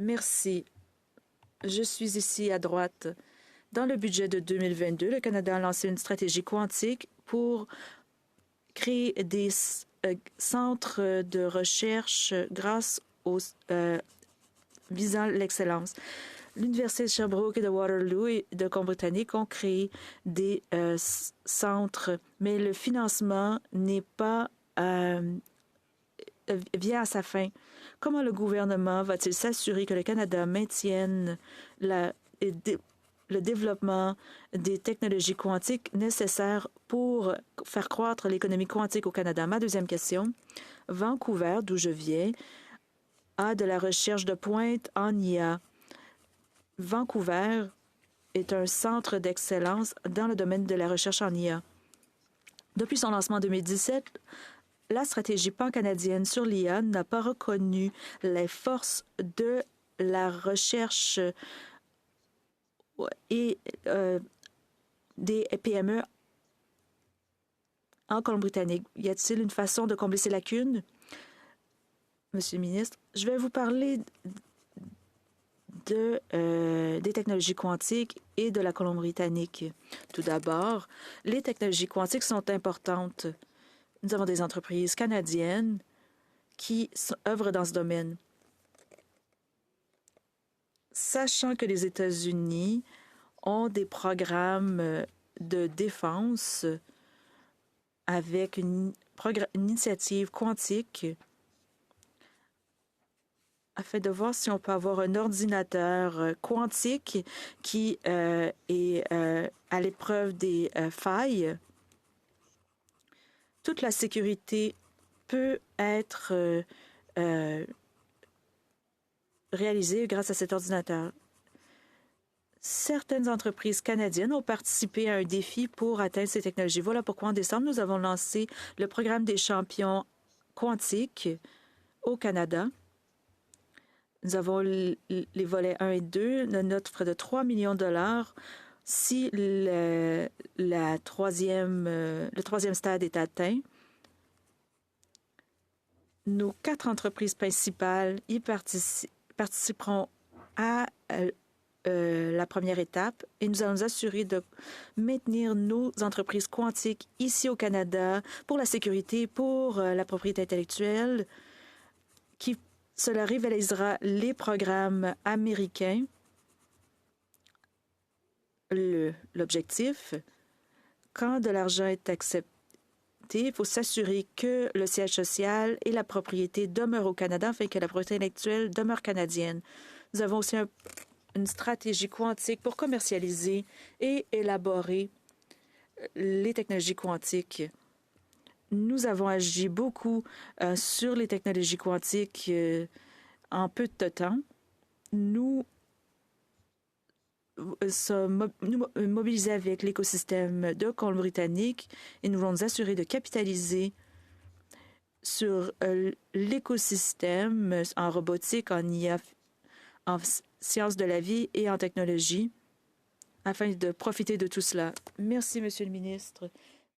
Merci. Je suis ici à droite. Dans le budget de 2022, le Canada a lancé une stratégie quantique pour créer des centres de recherche grâce aux visant l'excellence. L'Université de Sherbrooke et de Waterloo et de Colombie-Britannique ont créé des centres, mais le financement n'est pas vient à sa fin. Comment le gouvernement va-t-il s'assurer que le Canada maintienne le développement des technologies quantiques nécessaires pour faire croître l'économie quantique au Canada? Ma deuxième question. Vancouver, d'où je viens, a de la recherche de pointe en IA. Vancouver est un centre d'excellence dans le domaine de la recherche en IA. Depuis son lancement en 2017, la stratégie pan-canadienne sur l'IA n'a pas reconnu les forces de la recherche et des PME en Colombie-Britannique. Y a-t-il une façon de combler ces lacunes? Monsieur le ministre, je vais vous parler des technologies quantiques et de la Colombie-Britannique. Tout d'abord, les technologies quantiques sont importantes. Nous avons des entreprises canadiennes qui œuvrent dans ce domaine. Sachant que les États-Unis ont des programmes de défense avec une initiative quantique afin de voir si on peut avoir un ordinateur quantique qui est à l'épreuve des failles. Toute la sécurité peut être réalisée grâce à cet ordinateur. Certaines entreprises canadiennes ont participé à un défi pour atteindre ces technologies. Voilà pourquoi en décembre, nous avons lancé le programme des champions quantiques au Canada. Nous avons les volets 1 et 2, une offre de 3 millions de dollars si le troisième stade est atteint. Nos 4 entreprises principales y participeront à la première étape et nous allons nous assurer de maintenir nos entreprises quantiques ici au Canada pour la sécurité, pour la propriété intellectuelle, cela rivalisera les programmes américains. L'objectif, quand de l'argent est accepté, il faut s'assurer que le siège social et la propriété demeurent au Canada afin que la propriété intellectuelle demeure canadienne. Nous avons aussi une stratégie quantique pour commercialiser et élaborer les technologies quantiques. Nous avons agi beaucoup sur les technologies quantiques en peu de temps. Nous sommes mobilisés avec l'écosystème de Colombie-Britannique et nous voulons nous assurer de capitaliser sur l'écosystème en robotique, en IA, en sciences de la vie et en technologie afin de profiter de tout cela. Merci, Monsieur le ministre.